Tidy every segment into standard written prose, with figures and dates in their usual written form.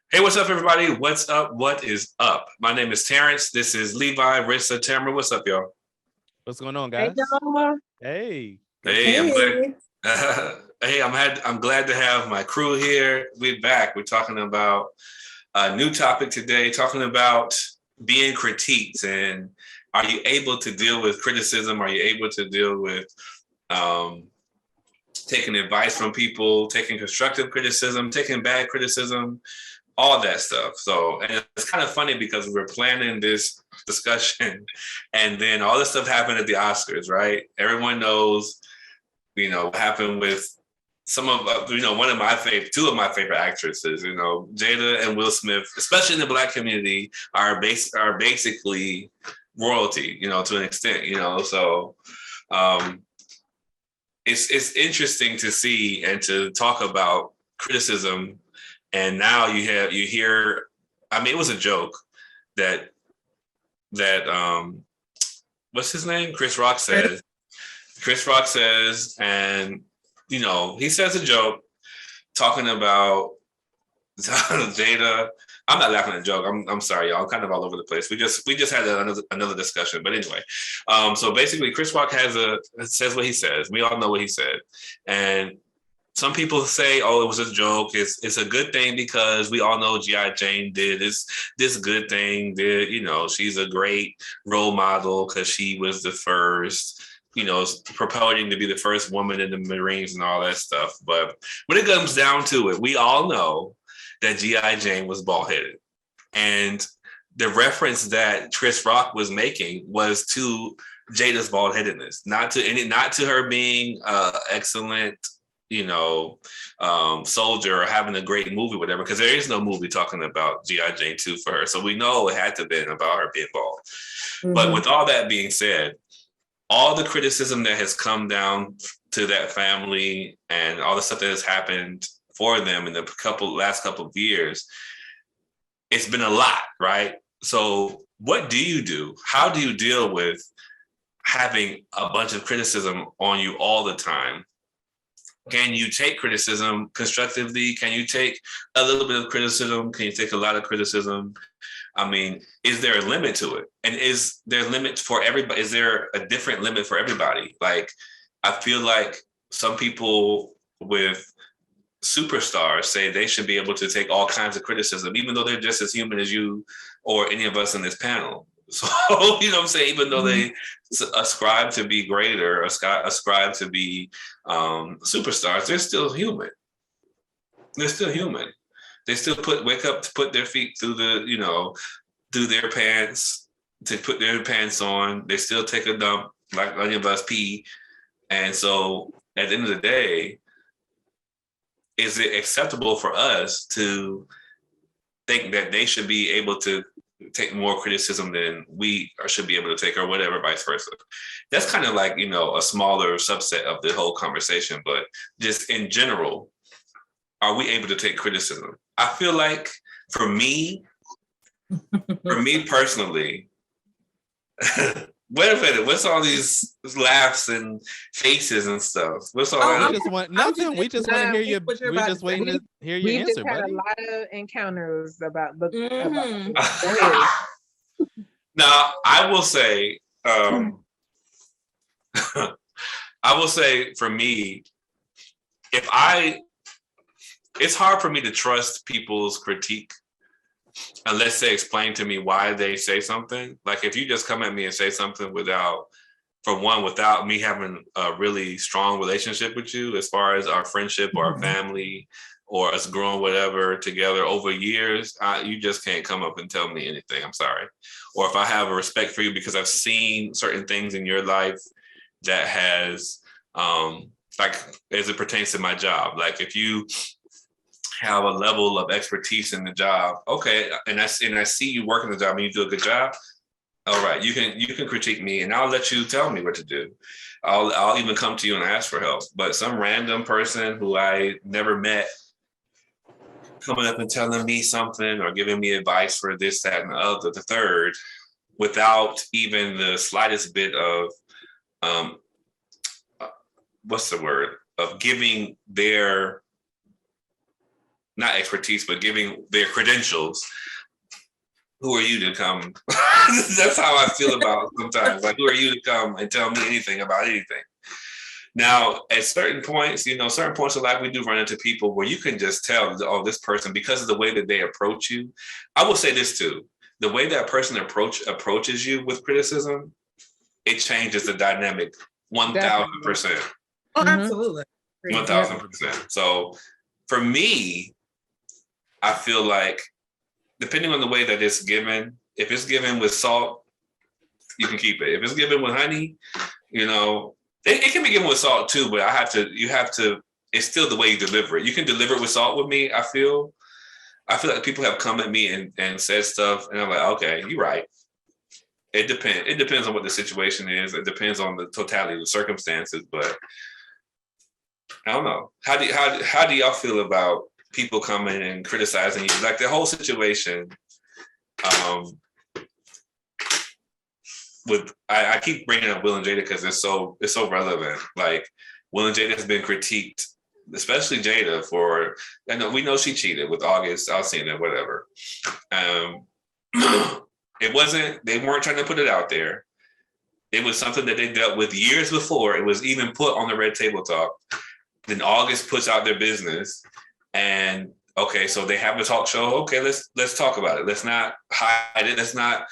Hey, what's up, everybody? What's up? What is up? My name is Terrence. This is Levi, Rissa, Tamara. What's up, y'all? What's going on, Hey, guys? Noma. Hey, good to Hey, see I'm you. glad. Hey. I'm glad to have my crew here. We're back. We're talking about a new topic today. Talking about being critiqued and are you able to deal with criticism? Are you able to deal with um, taking advice from people, taking constructive criticism, taking bad criticism? All that stuff. So, and it's kind of funny because we were planning this discussion and then all this stuff happened at the Oscars, right? Everyone knows, what happened with some of, one of my favorite, two of my favorite actresses, Jada and Will Smith, especially in the Black community, are basically royalty, to an extent, so um, it's interesting to see and to talk about criticism. And now you hear, I mean, it was a joke that what's his name? Chris Rock says, and he says a joke talking about Jada. I'm not laughing at the joke. I'm sorry, y'all. I'm kind of all over the place. We just had another discussion, but anyway. So basically, Chris Rock says what he says. We all know what he said, and some people say, "Oh, it was a joke." It's a good thing because we all know G.I. Jane did this good thing. She's a great role model because she was the first. Purporting to be the first woman in the Marines and all that stuff. But when it comes down to it, we all know that G.I. Jane was bald headed, and the reference that Chris Rock was making was to Jada's bald headedness, not to her being excellent soldier or having a great movie, whatever, because there is no movie talking about G.I. Jane 2 for her. So we know it had to have been about her being bald. Mm-hmm. But with all that being said, all the criticism that has come down to that family and all the stuff that has happened for them in the last couple of years, it's been a lot, right? So what do you do? How do you deal with having a bunch of criticism on you all the time? Can you take criticism constructively? Can you take a little bit of criticism? Can you take a lot of criticism? I mean, is there a limit to it? And is there a limit for everybody? Is there a different limit for everybody? Like, I feel like some people with superstars say they should be able to take all kinds of criticism, even though they're just as human as you or any of us in this panel. So, you know what I'm saying? Even though they ascribe to be greater, ascribe to be superstars, they're still human. They're still human. They still wake up to put their feet through through their pants, to put their pants on. They still take a dump like any of us pee. And so at the end of the day, is it acceptable for us to think that they should be able to take more criticism than we should be able to take, or whatever, vice versa? That's kind of like, a smaller subset of the whole conversation, but just in general, are we able to take criticism? I feel like for me personally, wait a minute, what's all these laughs and faces and stuff? What's all that? We just want nothing. We just want to hear you. We just waiting to hear your answer, buddy. buddy. A lot of encounters about the. Now, I will say, for me, it's hard for me to trust people's critique unless they explain to me why they say something. Like, if you just come at me and say something without me having a really strong relationship with you, as far as our friendship or our family or us growing whatever together over years, you just can't come up and tell me anything. I'm sorry. Or if I have a respect for you because I've seen certain things in your life that has, like, as it pertains to my job, like if you have a level of expertise in the job, okay, and I see you working the job and you do a good job, all right, you can critique me and I'll let you tell me what to do. I'll even come to you and ask for help. But some random person who I never met coming up and telling me something or giving me advice for this, that, and the third, without even the slightest bit of what's the word, of giving their not expertise, but giving their credentials. Who are you to come? That's how I feel about sometimes. Like, who are you to come and tell me anything about anything? Now, at certain points, certain points of life, we do run into people where you can just tell, oh, this person, because of the way that they approach you. I will say this too. The way that person approaches you with criticism, it changes the dynamic 1,000%. Oh, absolutely. 1,000%. So for me, I feel like depending on the way that it's given, if it's given with salt, you can keep it. If it's given with honey, it can be given with salt too, but it's still the way you deliver it. You can deliver it with salt with me, I feel like people have come at me and said stuff, and I'm like, okay, you're right. It depends on what the situation is. It depends on the totality of the circumstances, but I don't know. How do y'all feel about people coming and criticizing you? Like the whole situation, I keep bringing up Will and Jada because it's so relevant. Like Will and Jada has been critiqued, especially Jada we know she cheated with August Alsina, whatever. They weren't trying to put it out there. It was something that they dealt with years before it was even put on the Red Table Talk. Then August puts out their business, and okay, so they have a talk show. Okay, let's talk about it. Let's not hide it. Let's not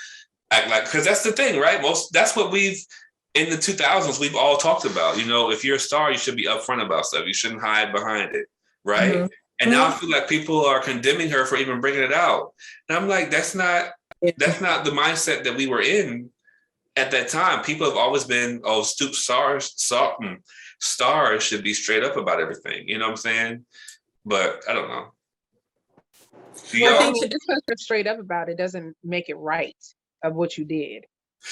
act like, because that's the thing, right? That's what in the 2000s we've all talked about. If you're a star, you should be upfront about stuff. You shouldn't hide behind it, right? Mm-hmm. And now I feel like people are condemning her for even bringing it out, and I'm like, that's not the mindset that we were in at that time. People have always been, stars should be straight up about everything. You know what I'm saying? But I don't know. I think just because you're straight up about it doesn't make it right of what you did.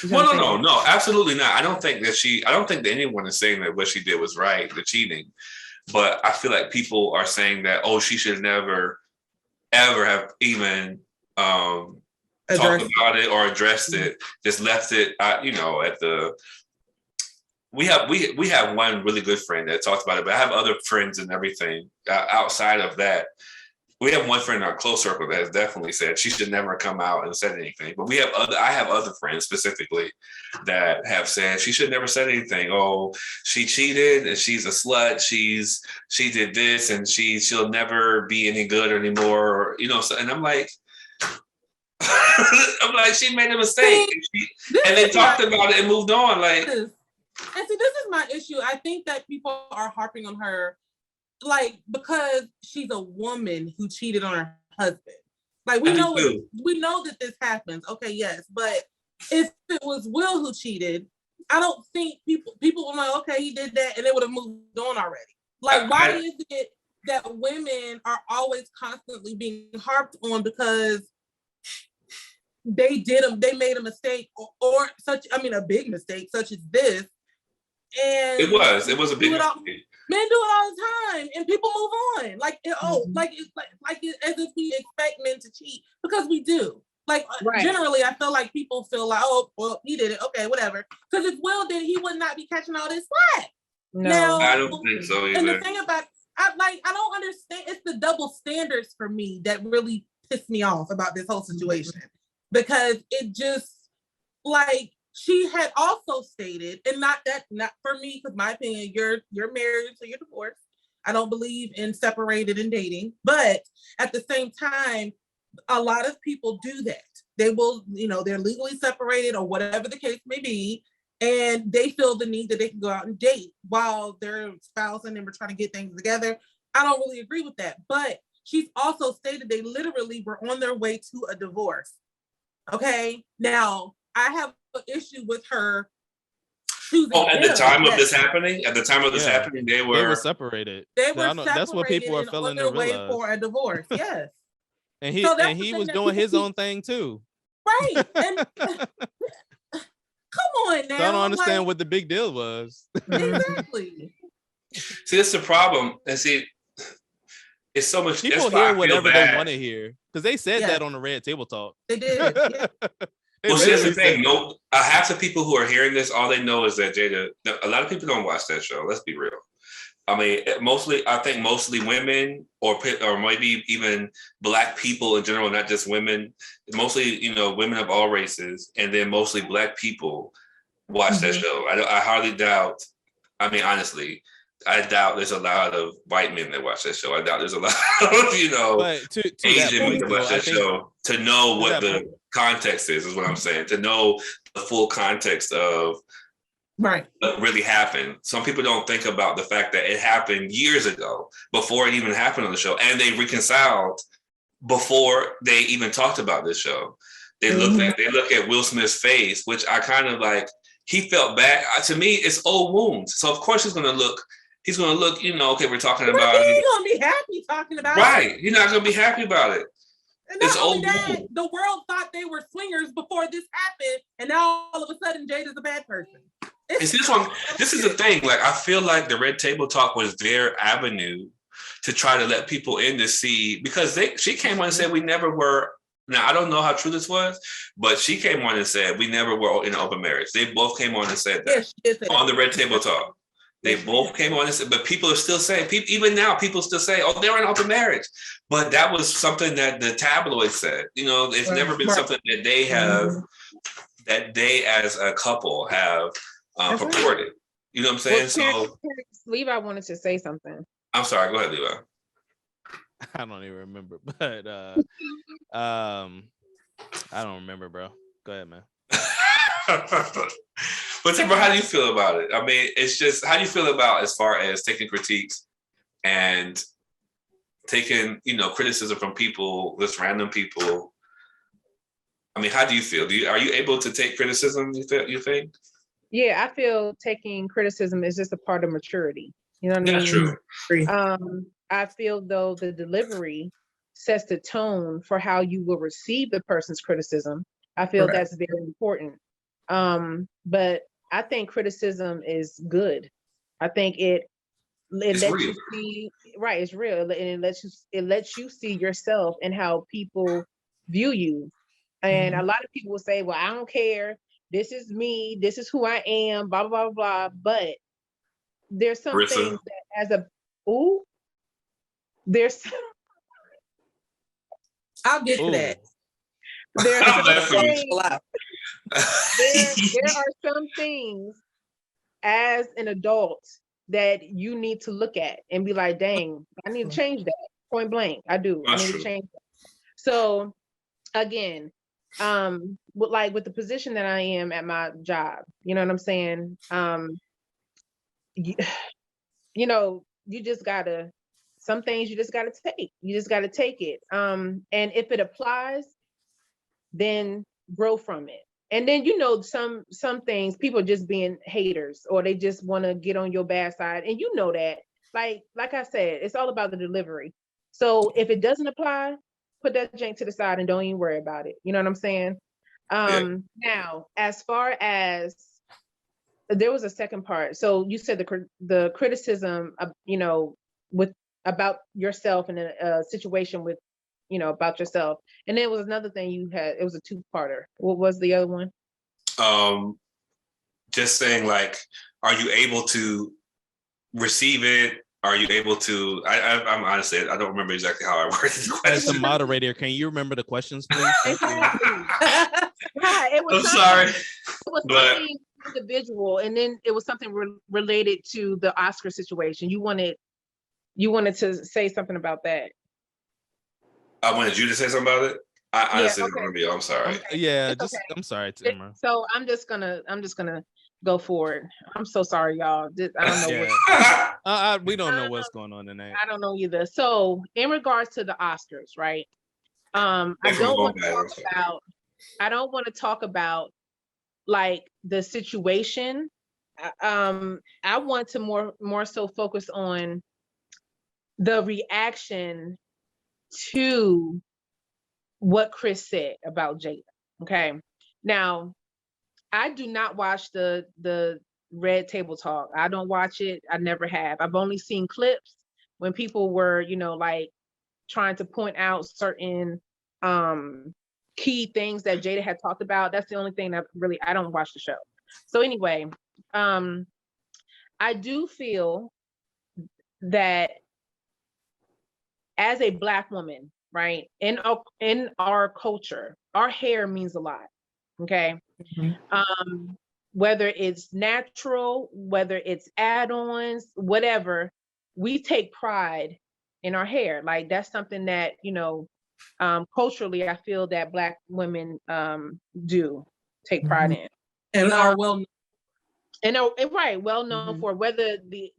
Well, no, absolutely not. I don't think that anyone is saying that what she did was right, the cheating. But I feel like people are saying that, she should never, ever have even talked about it or addressed it. Just left it, at the. We have one really good friend that talks about it, but I have other friends and everything outside of that. We have one friend in our close circle that has definitely said she should never come out and said anything. But I have other friends specifically that have said she should never said anything. Oh, she cheated and she's a slut. She did this and she'll never be any good anymore. And I'm like, she made a mistake. And they talked about it and moved on. Like. And see, this is my issue. I think that people are harping on her, like, because she's a woman who cheated on her husband. Like, we know that this happens. Okay, yes, but if it was Will who cheated, I don't think people were like, okay, he did that, and they would have moved on already. Like, why is it that women are always constantly being harped on because they made a mistake or a big mistake such as this? And it was a big mistake. Men do it all the time, and people move on. Like, it's as if we expect men to cheat, because we do. Like, generally, I feel like people feel like, oh, well, he did it. Okay, whatever. Because if Will did, he would not be catching all this slack. No, now, I don't think so either. And the thing about, I don't understand. It's the double standards for me that really pissed me off about this whole situation, because it just, like, she had also stated, and not for me, because my opinion, you're married, so you're divorced. I don't believe in separated and dating, but at the same time, a lot of people do that. They will, they're legally separated or whatever the case may be, and they feel the need that they can go out and date while their spouse and them are trying to get things together. I don't really agree with that, but she's also stated they literally were on their way to a divorce. Okay, now I have an issue with her. At the time of this happening, they were separated. They were separated. That's what people are feeling their way for a divorce. Yes. And he was doing his own thing too. Right. And come on now. So I don't understand what the big deal was. Exactly. See, that's the problem. And see, it's so much. People hear whatever they want to hear, because they said that on the Red Table Talk. They did. Yeah. Well, see, that's the thing. Half the people who are hearing this, all they know is that Jada. A lot of people don't watch that show. Let's be real. I mean, I think mostly women, or maybe even Black people in general, not just women. Mostly, women of all races, and then mostly Black people watch that show. I hardly doubt. I mean, honestly, I doubt there's a lot of white men that watch that show. I doubt there's a lot of, but to Asian men that watch that show to know what the context is what I'm saying. To know the full context of what really happened. Some people don't think about the fact that it happened years ago, before it even happened on the show, and they reconciled before they even talked about this show. They look at Will Smith's face, which I kind of like. He felt bad. To me, it's old wounds. So of course he's gonna look. Okay, we're talking about it. He's gonna be happy talking about it. Right. You're not gonna be happy about it. And it's old wounds. The world thought they were swingers before this happened, and now all of a sudden Jada's a bad person. This is the thing. Like, I feel like the Red Table Talk was their avenue to try to let people in to see, because she came on and said we never were. Now, I don't know how true this was, but she came on and said we never were in an open marriage. They both came on and said that on the Red Table Talk. They both came on and said, but people are still saying, even now, people still say, oh, they're in an open marriage. But that was something that the tabloids said. It's never been something that they have, that they as a couple have purported. You know what I'm saying? Well, Levi wanted to say something. I'm sorry. Go ahead, Levi. I don't even remember, but I don't remember, bro. Go ahead, man. But Timber, how do you feel about it? I mean, it's just, how do you feel about as far as taking critiques and taking, criticism from people, just random people? I mean, how do you feel? Are you able to take criticism, you think? Yeah, I feel taking criticism is just a part of maturity. You know what I mean? True. I feel though the delivery sets the tone for how you will receive the person's criticism. I feel that's very important. But I think criticism is good. I think it lets you see, it's real, and it lets you see yourself and how people view you. And a lot of people will say, well, I don't care. This is me. This is who I am, blah, blah, blah, blah. But there's some things that I'll get to that. There are some things as an adult that you need to look at and be like, dang, I need to change that. Point blank. I do. I need to change that. So again, with the position that I am at my job, you know what I'm saying? You just gotta, some things you just gotta take. You just gotta take it. And if it applies, then grow from it. And then some things people just being haters, or they just want to get on your bad side, and that. Like I said, it's all about the delivery. So if it doesn't apply, put that jank to the side and don't even worry about it. You know what I'm saying? Now, as far as there was a second part. So you said the criticism, about yourself in a situation with, about yourself. And then it was another thing you had, it was a two-parter. What was the other one? Just saying, like, are you able to receive it? Are you able to, I'm honestly, I don't remember exactly how I worded the question. As the moderator, can you remember the questions, please? I'm sorry. It was something individual, and then it was something related to the Oscar situation. You wanted to say something about that. I wanted you to say something about it. I honestly don't remember you. I'm sorry. Okay. Yeah, I'm sorry, Timber. So I'm just gonna go forward. I'm so sorry, y'all. I don't know we don't know what's going on tonight. I don't know either. So in regards to the Oscars, right? I don't want to talk about like the situation. I want to more so focus on the reaction to what Chris said about Jada. Okay. Now, I do not watch the Red Table Talk. I don't watch it. I never have. I've only seen clips when people were, like trying to point out certain key things that Jada had talked about. That's the only thing that really, I don't watch the show. So anyway, I do feel that as a Black woman, right, in our culture, our hair means a lot. Okay. Whether it's natural, whether it's add-ons, whatever, we take pride in our hair. Like that's something that, culturally, I feel that Black women do take pride in. And are well. And right, well known for whether the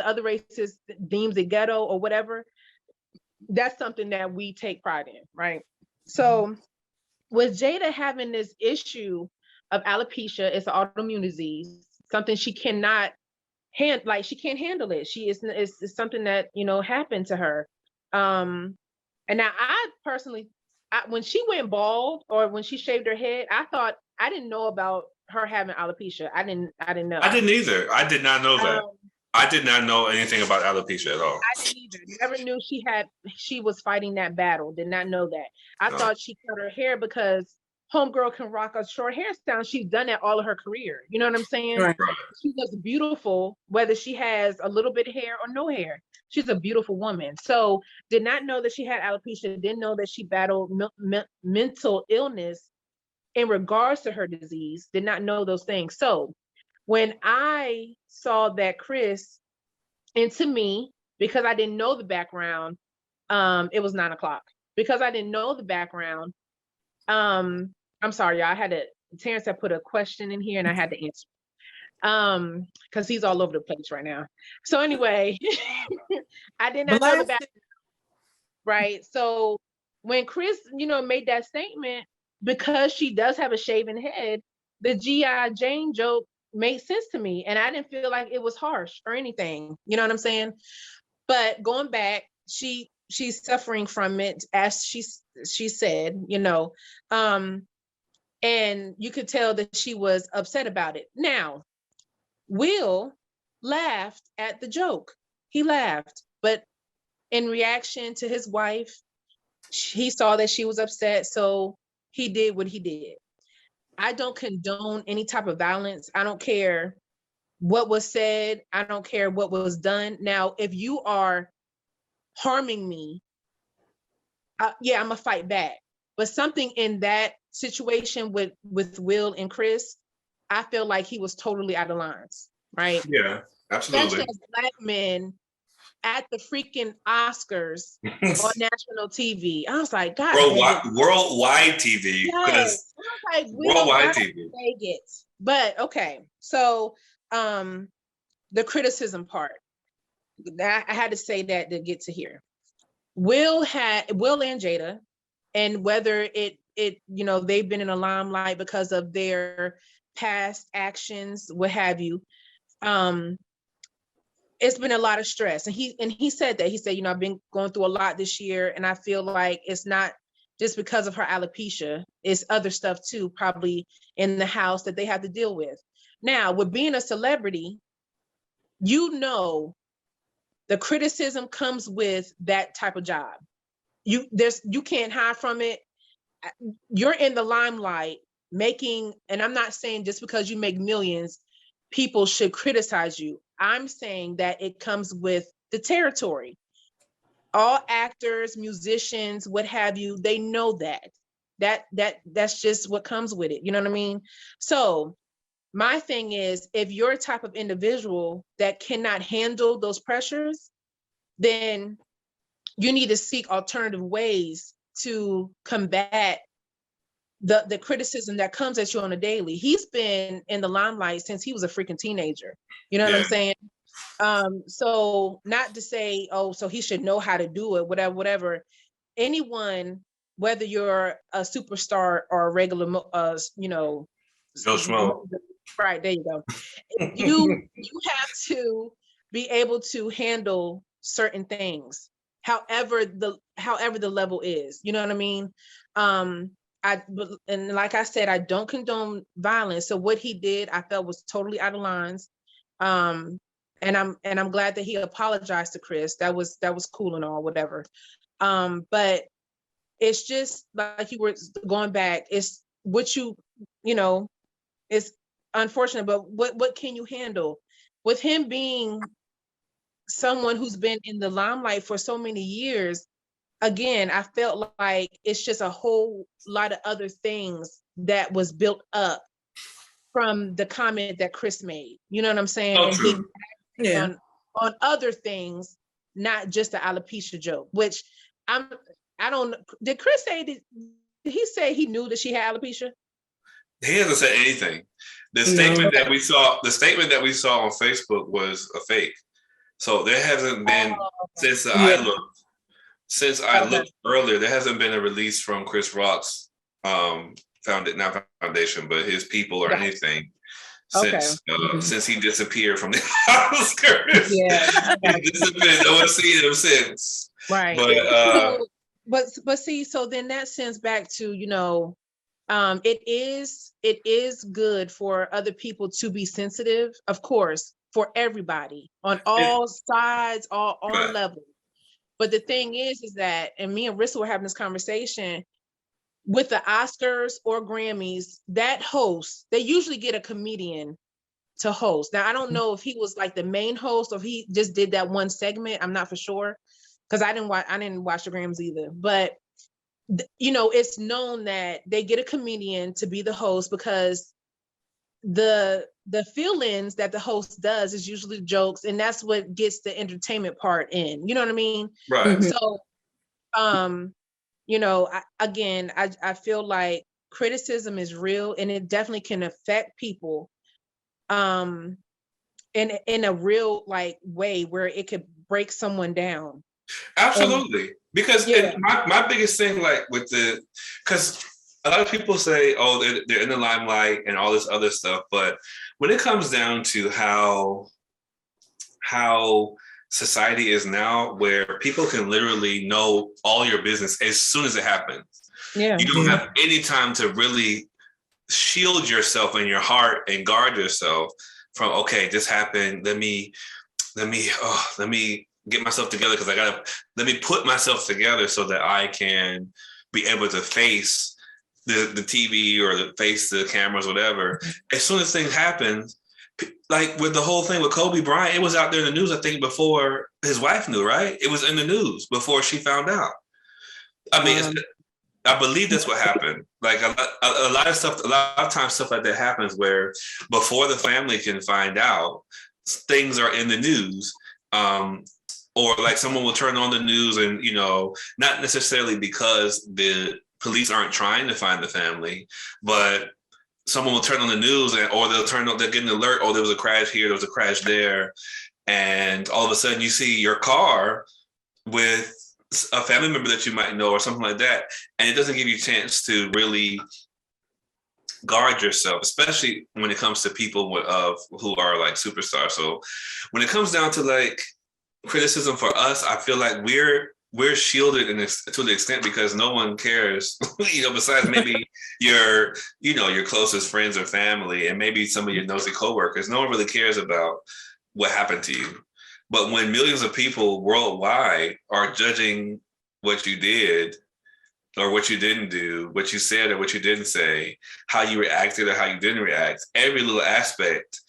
other races deems it ghetto or whatever. That's something that we take pride in, right? So with Jada having this issue of alopecia, it's an autoimmune disease, something she cannot she can't handle it. It's something that, happened to her. And now I personally, when she went bald or when she shaved her head, I didn't know about her having alopecia. I didn't know. I didn't either. I did not know that. I did not know anything about alopecia at all. I didn't either. Never knew she was fighting that battle. Did not know that. I thought she cut her hair because homegirl can rock a short hairstyle. She's done that all of her career. You know what I'm saying? Right. She looks beautiful, whether she has a little bit of hair or no hair. She's a beautiful woman. So did not know that she had alopecia. Didn't know that she battled mental illness in regards to her disease. Did not know those things. So when I saw that Chris, and to me, because I didn't know the background, it was 9:00. Because I didn't know the background, I'm sorry, y'all. Terrence had put a question in here and I had to answer. Because he's all over the place right now. So anyway, I did not know the background. Right. So when Chris, made that statement, because she does have a shaven head, the G.I. Jane joke made sense to me. And I didn't feel like it was harsh or anything. You know what I'm saying? But going back, she's suffering from it, as she said, and you could tell that she was upset about it. Now, Will laughed at the joke. He laughed, but in reaction to his wife, he saw that she was upset, so he did what he did. I don't condone any type of violence. I don't care what was said. I don't care what was done. Now, if you are harming me, yeah, I'm gonna fight back. But something in that situation with Will and Chris, I feel like he was totally out of lines, right? Yeah, absolutely. That's just Black men at the freaking Oscars on national TV. I was like, God, worldwide TV. Yes. I was like, worldwide TV. But okay, so the criticism part, I had to say that to get to here. Will and Jada, and whether it they've been in the limelight because of their past actions, what have you. It's been a lot of stress. And he said that. He said, I've been going through a lot this year, and I feel like it's not just because of her alopecia, it's other stuff too, probably in the house that they have to deal with. Now, with being a celebrity, the criticism comes with that type of job. You can't hide from it. You're in the limelight making, and I'm not saying just because you make millions, people should criticize you. I'm saying that it comes with the territory. All actors, musicians, what have you, they know that's just what comes with it. You know what I mean? So my thing is, if you're a type of individual that cannot handle those pressures, then you need to seek alternative ways to combat the criticism that comes at you on a daily. He's been in the limelight since he was a freaking teenager. You know what I'm saying? So not to say, so he should know how to do it, whatever. Anyone, whether you're a superstar or a regular, Joe Schmo. Right, there you go. You have to be able to handle certain things, however the level is. You know what I mean? And like I said, I don't condone violence. So what he did, I felt was totally out of lines. And I'm glad that he apologized to Chris. That was cool and all, whatever. But it's just like you were going back. It's what it's unfortunate, but what can you handle with him being someone who's been in the limelight for so many years, again, I felt like it's just a whole lot of other things that was built up from the comment that Chris made. You know what I'm saying? Oh, And true. Yeah. on other things, not just the alopecia joke, which I don't know. Did Chris say, did he say he knew that she had alopecia? He hasn't said anything. The No. statement that we saw on Facebook was a fake. So there hasn't been since I looked earlier. There hasn't been a release from Chris Rock's not foundation, but his people or anything since he disappeared from the Oscars. Yeah, He disappeared. No one's seen him since. right. But see, so then that sends back to, you know, it is good for other people to be sensitive, of course, for everybody on all sides, all levels. But the thing is that, and me and Rissa were having this conversation, with the Oscars or Grammys, that host, they usually get a comedian to host. Now, I don't know if he was like the main host or if he just did that one segment. I'm not for sure, because I didn't watch the Grammys either. But you know, it's known that they get a comedian to be the host because the fill-ins that the host does is usually jokes, and that's what gets the entertainment part in. You know what I mean? Right. So, you know, I feel like criticism is real, and it definitely can affect people in a real like way where it could break someone down. Absolutely. Because my biggest thing, like with because a lot of people say, oh, they're in the limelight and all this other stuff, but when it comes down to how society is now, where people can literally know all your business as soon as it happens. Yeah. You don't have any time to really shield yourself in your heart and guard yourself from, okay, this happened. Let me get myself together because let me put myself together so that I can be able to face the TV or face the cameras, whatever. As soon as things happen, like with the whole thing with Kobe Bryant, it was out there in the news, I think, before his wife knew, right? It was in the news before she found out. I mean, I believe that's what happened. Like a lot of times stuff like that happens where before the family can find out, things are in the news. Or like someone will turn on the news and, you know, not necessarily because the police aren't trying to find the family, but someone will turn on the news or they'll get an alert, oh, there was a crash here, there was a crash there. And all of a sudden you see your car with a family member that you might know or something like that. And it doesn't give you a chance to really guard yourself, especially when it comes to people who are like superstars. So when it comes down to like criticism for us, I feel like we're shielded to the extent because no one cares, you know, besides maybe your closest friends or family and maybe some of your nosy coworkers. No one really cares about what happened to you. But when millions of people worldwide are judging what you did or what you didn't do, what you said or what you didn't say, how you reacted or how you didn't react, every little aspect,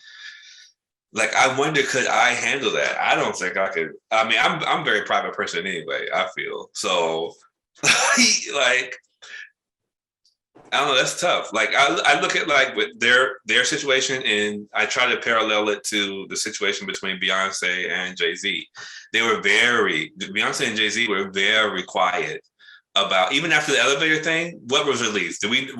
like, I wonder, could I handle that? I don't think I could. I mean, I'm a very private person anyway, I feel. So, like, I don't know, that's tough. Like, I look at, like, with their situation, and I try to parallel it to the situation between Beyonce and Jay-Z. Beyonce and Jay-Z were very quiet about, even after the elevator thing, what was released? Did we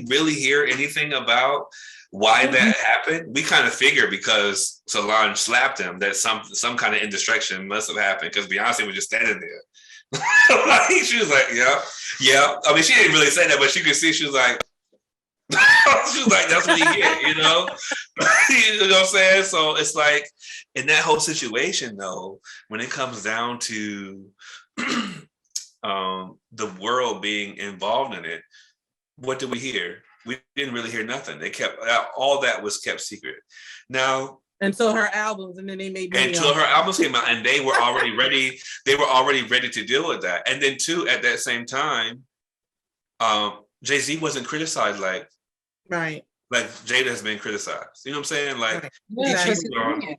really hear anything about why that happened? We kind of figured because Solange slapped him that some kind of indistraction must have happened because Beyonce was just standing there. She was like, yeah. I mean, she didn't really say that, but you could see she was like, that's what you get, you know? You know what I'm saying? So it's like, in that whole situation, though, when it comes down to the world being involved in it, what do we hear? We didn't really hear nothing. They kept all that was kept secret. Now until her albums, and then they made until her albums came out, and they were already ready. They were already ready to deal with that. And then too, at that same time, Jay-Z wasn't criticized like Jada has been criticized. You know what I'm saying? Like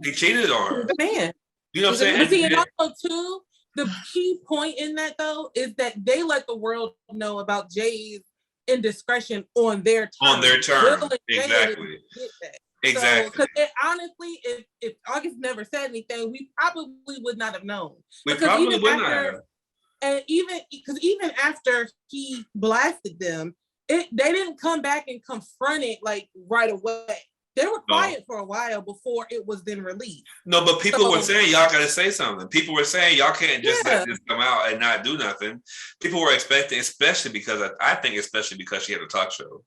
he cheated on her. The man. You know what I'm saying? But see, and also too, the key point in that though is that they let the world know about Jay's indiscretion on their terms. On their terms, Will and Jay exactly. didn't get that. Exactly. Because honestly, if August never said anything, we probably would not have known. We Because probably even would not after, have. and even after he blasted them, they didn't come back and confront it like right away. They were quiet for a while before it was then released. No, but people were saying y'all got to say something. People were saying y'all can't just let this come out and not do nothing. People were expecting, especially because she had a talk show.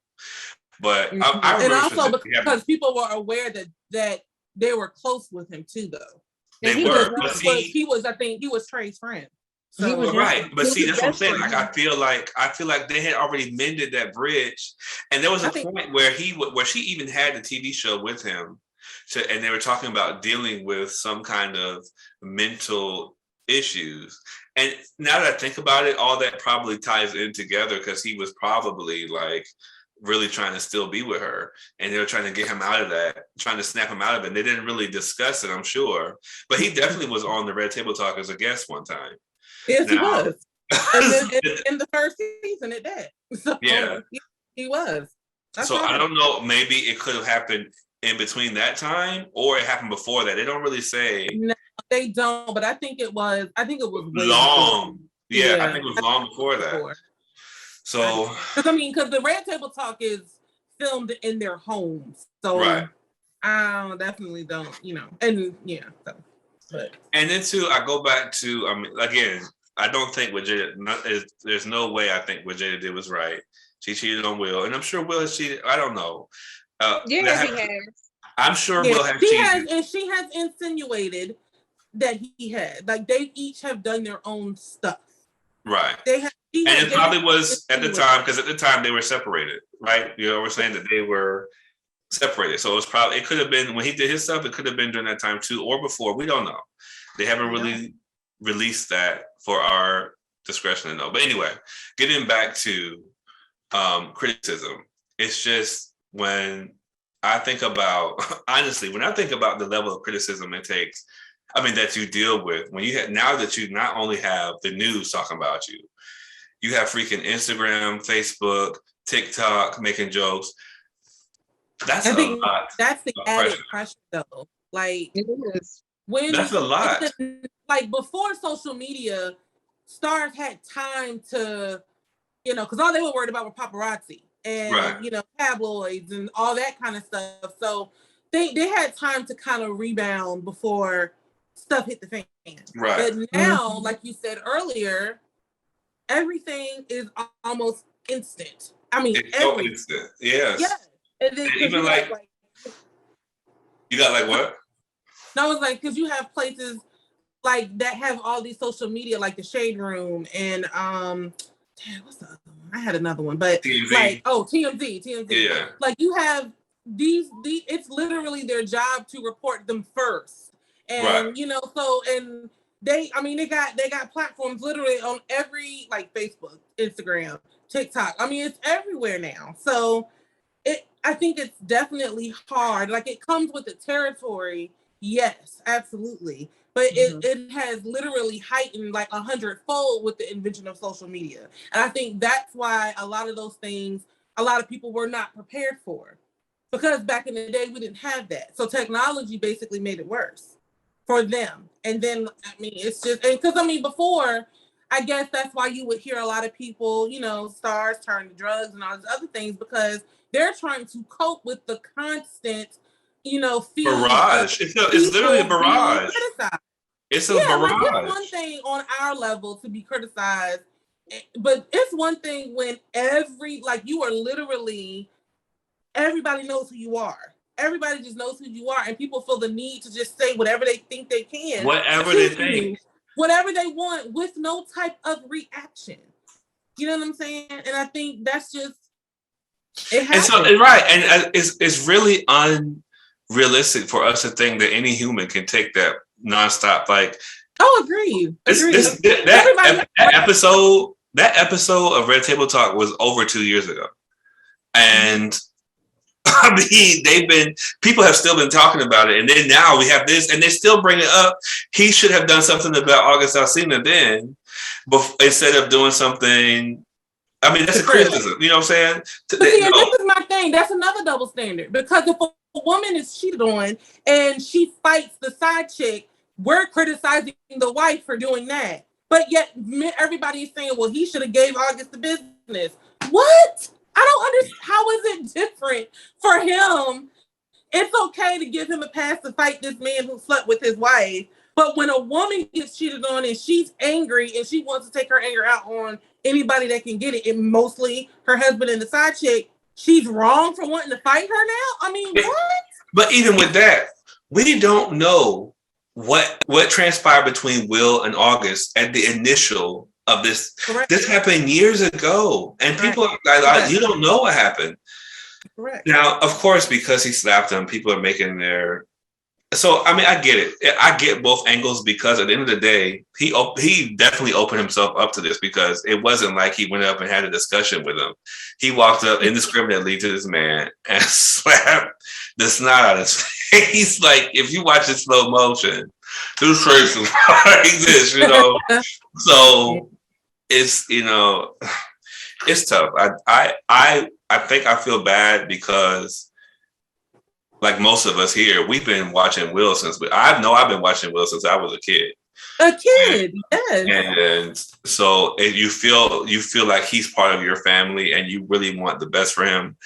But I and also because people were aware that they were close with him too, though. They were, but I think he was Trey's friend. So, he was right, but see, that's what I'm saying. Like, I feel like they had already mended that bridge, and there was a point where she even had the TV show with him, and they were talking about dealing with some kind of mental issues. And now that I think about it, all that probably ties in together because he was probably like really trying to still be with her, and they were trying to get him out of that, trying to snap him out of it. And they didn't really discuss it, I'm sure, but he definitely was on the Red Table Talk as a guest one time. Yes, he was. And then in the first season, it did. So yeah, he was. So I don't know. Maybe it could have happened in between that time, or it happened before that. They don't really say. No, they don't. But I think it was. Way long. Before. Yeah, I think it was long before that. So, because the Red Table Talk is filmed in their homes, so right. I definitely don't, and yeah. So, but. And then too, I go back to again. I don't think what Jada, there's no way I think what Jada did was right. She cheated on Will, and I'm sure Will has cheated. I don't know. He has. I'm sure Will has cheated. And she has insinuated that he had. Like, they each have done their own stuff. Right. And it probably was at the time, because at the time they were separated, right? You know, we're saying that they were separated. So it could have been when he did his stuff, it could have been during that time too, or before. We don't know. They haven't really released that for our discretion to know. But anyway, getting back to criticism, it's just when I think about, honestly, when I think about the level of criticism it takes, that you deal with, now that you not only have the news talking about you, you have freaking Instagram, Facebook, TikTok making jokes. That's a lot. That's the added pressure though. Like, it is. That's a lot. Like, before social media, stars had time to, because all they were worried about were paparazzi and, tabloids and all that kind of stuff. So they had time to kind of rebound before stuff hit the fan. Right. But now, like you said earlier, everything is almost instant. It's so instant. Yes. Yeah. And then even you got like what? No, it's like, because you have places like that have all these social media, like the Shade Room and what's the other one? I had another one, but TMZ. like TMZ. Yeah. Like, you have these it's literally their job to report them first. And so and they got platforms literally on every, like, Facebook, Instagram, TikTok. It's everywhere now. So I think it's definitely hard. Like, it comes with the territory. Yes, absolutely. But it has literally heightened like 100-fold with the invention of social media. And I think that's why a lot of those things, a lot of people were not prepared for. Because back in the day, we didn't have that. So technology basically made it worse for them. And then, it's just, because before, I guess that's why you would hear a lot of people, stars turn to drugs and all these other things, because they're trying to cope with the constant, barrage. It's literally a barrage. It's a barrage. Like, it's one thing on our level to be criticized, but it's one thing when you are literally, everybody knows who you are. Everybody just knows who you are, and people feel the need to just say whatever they think they can. Whatever they think. Whatever they want with no type of reaction. You know what I'm saying? And I think that's just, it happens. And so, right. And it's really unrealistic for us to think that any human can take that nonstop. Like, agreed. That episode of Red Table Talk was over 2 years ago. And I mean, people have still been talking about it. And then now we have this, and they still bring it up. He should have done something about August Alsina then, instead of doing something. I mean, that's a criticism. You know what I'm saying? But see, and this is my thing. That's another double standard. Because if a woman is cheated on and she fights the side chick, we're criticizing the wife for doing that. But yet everybody's saying, well, he should have gave August the business. What? I don't understand. How is it different for him? It's okay to give him a pass to fight this man who slept with his wife. But when a woman gets cheated on and she's angry and she wants to take her anger out on anybody that can get it, and mostly her husband and the side chick, she's wrong for wanting to fight her now? I mean, what? But even with that, we don't know what transpired between Will and August at the initial of this. Correct. This happened years ago, and people you don't know what happened. Correct. Now, of course, because he slapped them, people are making their. So I mean, I get it. I get both angles, because at the end of the day, he definitely opened himself up to this, because it wasn't like he went up and had a discussion with him. He walked up indiscriminately to this man and slapped the snot out of his face. Like, if you watch it slow motion, his face is like this, you know. So it's, you know, it's tough. I think I feel bad because, like most of us here, we've been watching Will since I've been watching Will since I was a kid. Yes. And so you feel like he's part of your family, and you really want the best for him.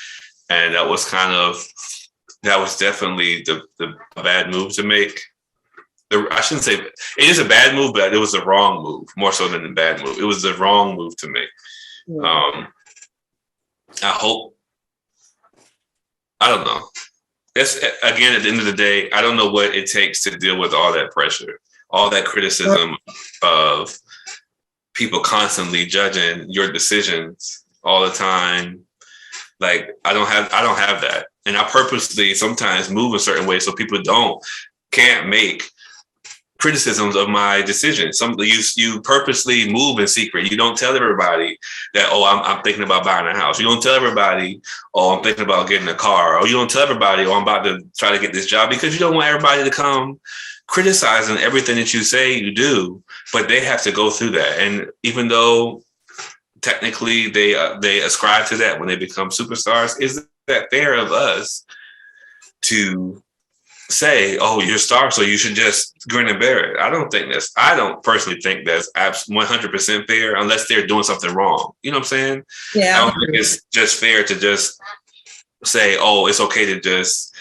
And that was definitely the bad move to make. I shouldn't say it is a bad move, but it was the wrong move, more so than a bad move. It was the wrong move to make. Yeah. I don't know. That's, again, at the end of the day, I don't know what it takes to deal with all that pressure, all that criticism of people constantly judging your decisions all the time. Like, I don't have that. And I purposely sometimes move a certain way so people can't make criticisms of my decisions. You purposely move in secret. You don't tell everybody that, oh, I'm thinking about buying a house. You don't tell everybody, oh, I'm thinking about getting a car. Or you don't tell everybody, oh, I'm about to try to get this job, because you don't want everybody to come criticizing everything that you say you do. But they have to go through that. And even though technically they ascribe to that when they become superstars, is that fair of us to say, oh, you're a star, so you should just grin and bear it? I don't personally think that's 100% fair, unless they're doing something wrong. You know what I'm saying? Yeah. I don't think it's just fair to just say, oh, it's okay to just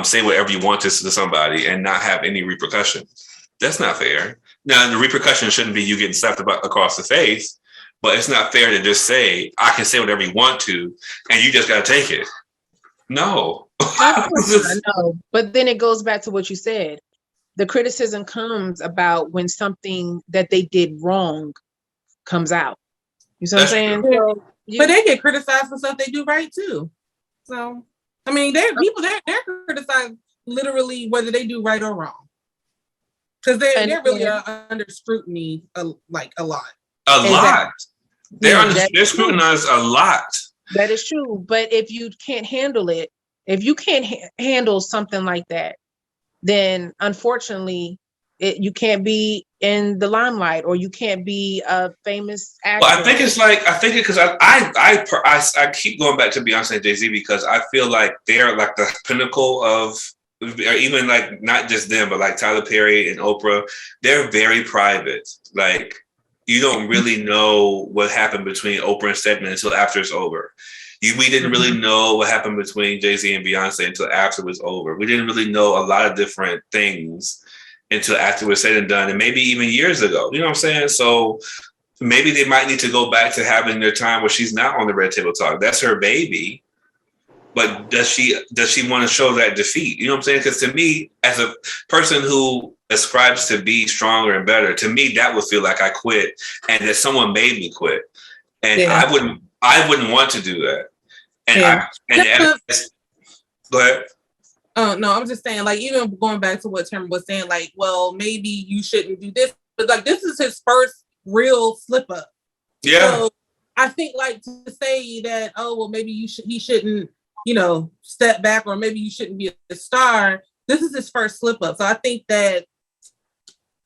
say whatever you want to somebody and not have any repercussions. That's not fair. Now, the repercussion shouldn't be you getting slapped across the face, but it's not fair to just say, I can say whatever you want to, and you just got to take it. No. I know, but then it goes back to what you said. The criticism comes about when something that they did wrong comes out. You see what I'm saying? So, but they get criticized for stuff they do right too. So, I mean, they're criticized literally whether they do right or wrong, because they're really under scrutiny, a lot. They're scrutinized a lot. That is true. But if you can't handle it, if you can't handle something like that, then unfortunately, you can't be in the limelight, or you can't be a famous actor. Well, I think because I keep going back to Beyonce and Jay-Z, because I feel like they're like the pinnacle of, or even like not just them, but like Tyler Perry and Oprah. They're very private. Like, you don't really know what happened between Oprah and Stedman until after it's over. We didn't really know what happened between Jay-Z and Beyonce until after it was over. We didn't really know a lot of different things until after it was said and done, and maybe even years ago. You know what I'm saying? So maybe they might need to go back to having their time where she's not on the Red Table Talk. That's her baby. But does she want to show that defeat? You know what I'm saying? Because to me, as a person who ascribes to be stronger and better, to me, that would feel like I quit and that someone made me quit. And yeah. I wouldn't want to do that. And yeah. Go ahead. Oh, no, I'm just saying, like, even going back to what Tim was saying, like, well, maybe you shouldn't do this. But like, this is his first real slip up. Yeah. So I think, like, to say that, oh, well, maybe he shouldn't step back, or maybe you shouldn't be a star. This is his first slip up. So I think that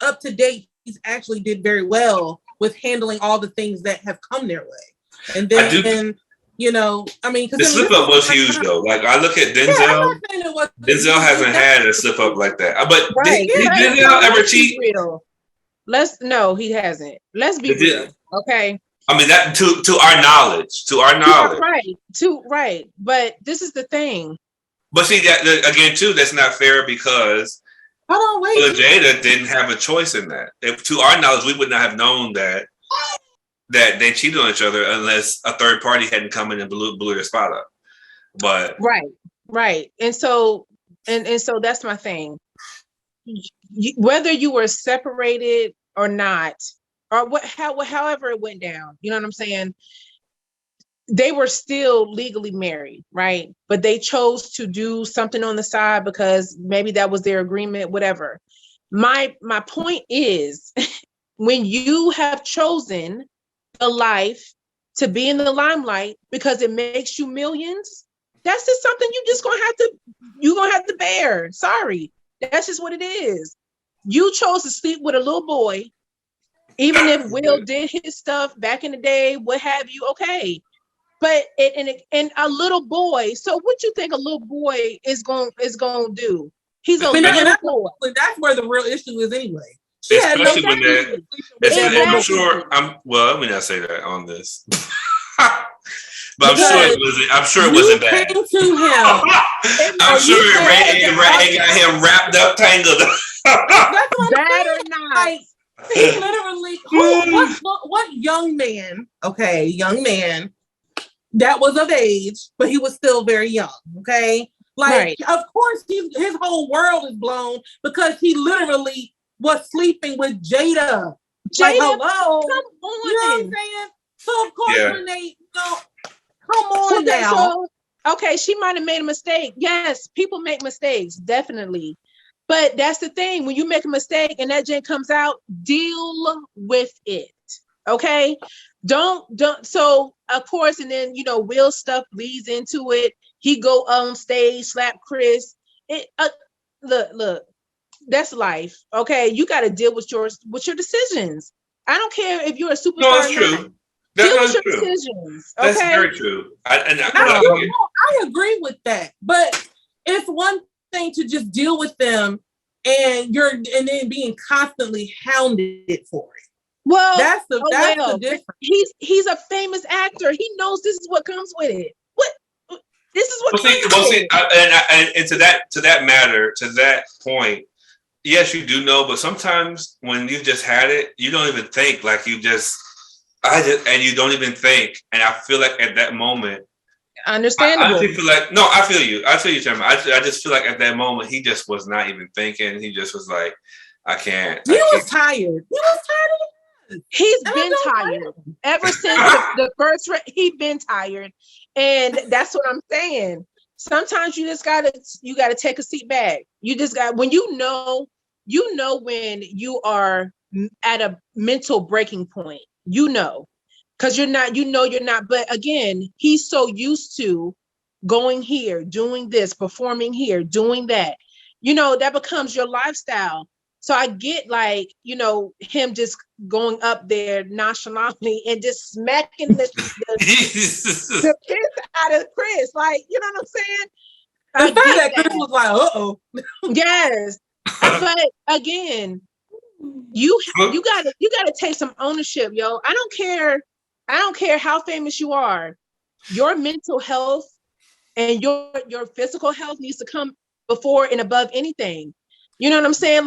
up to date, he's actually did very well with handling all the things that have come their way. And then, the slip up was huge though. Like I look at Denzel. Denzel hasn't had a slip up like that. But did Denzel ever cheat? No, he hasn't. Let's be real. Okay. I mean that to our knowledge. Right. But this is the thing. But see that again too, that's not fair because Jada didn't have a choice in that. If to our knowledge, we would not have known that they cheated on each other unless a third party hadn't come in and blew their spot up. But right. And so that's my thing. Whether you were separated or not, or however it went down, you know what I'm saying? They were still legally married, right? But they chose to do something on the side because maybe that was their agreement, whatever. My point is, when you have chosen a life to be in the limelight because it makes you millions, that's just something you're gonna have to bear. Sorry, that's just what it is. You chose to sleep with a little boy, even if Will did his stuff back in the day, what have you? Okay. But and a little boy. So what you think a little boy is going to do? He's a little boy. That's where the real issue is anyway. Especially when that. I'm sure. Let me not say that on this. But I'm sure it wasn't bad. Came to him. I'm sure it got him wrapped up, tangled up. That's what bad or not. Like, he literally. What young man? Okay, young man. That was of age, but he was still very young. Okay, Of course, his whole world is blown because he literally was sleeping with Jada. Hello, come on. You know what I'm saying? So of course, when they go, come on now. Okay, she might have made a mistake. Yes, people make mistakes, definitely. But that's the thing. When you make a mistake and that gen comes out, deal with it. Okay. Don't. So of course, and then Will stuff leads into it. He go on stage, slap Chris. Look, that's life. Okay, you got to deal with your decisions. I don't care if you're a superstar. No, that's true. Deal with your decisions. Okay? That's very true. I agree with that, but it's one thing to just deal with them, and then being constantly hounded for it. Well, that's the difference. He's a famous actor. He knows this is what comes with it. This is what and to that point, yes, you do know, but sometimes when you just had it, you don't even think, like you don't even think. And I feel like at that moment, understandable. I feel like, no, I feel you, Chairman. I just feel like at that moment, he just was not even thinking. He just was like, I can't. He was tired. He's been tired ever since the first. He's been tired, and that's what I'm saying. Sometimes you gotta take a seat back. You just got when you know when you are at a mental breaking point. Because you're not. But again, he's so used to going here, doing this, performing here, doing that. That becomes your lifestyle. So I get him just going up there nonchalantly and just smacking the piss out of Chris. You know what I'm saying? I thought that Chris was like, uh-oh. Yes. But again, you gotta take some ownership, yo. I don't care how famous you are. Your mental health and your physical health needs to come before and above anything. You know what I'm saying?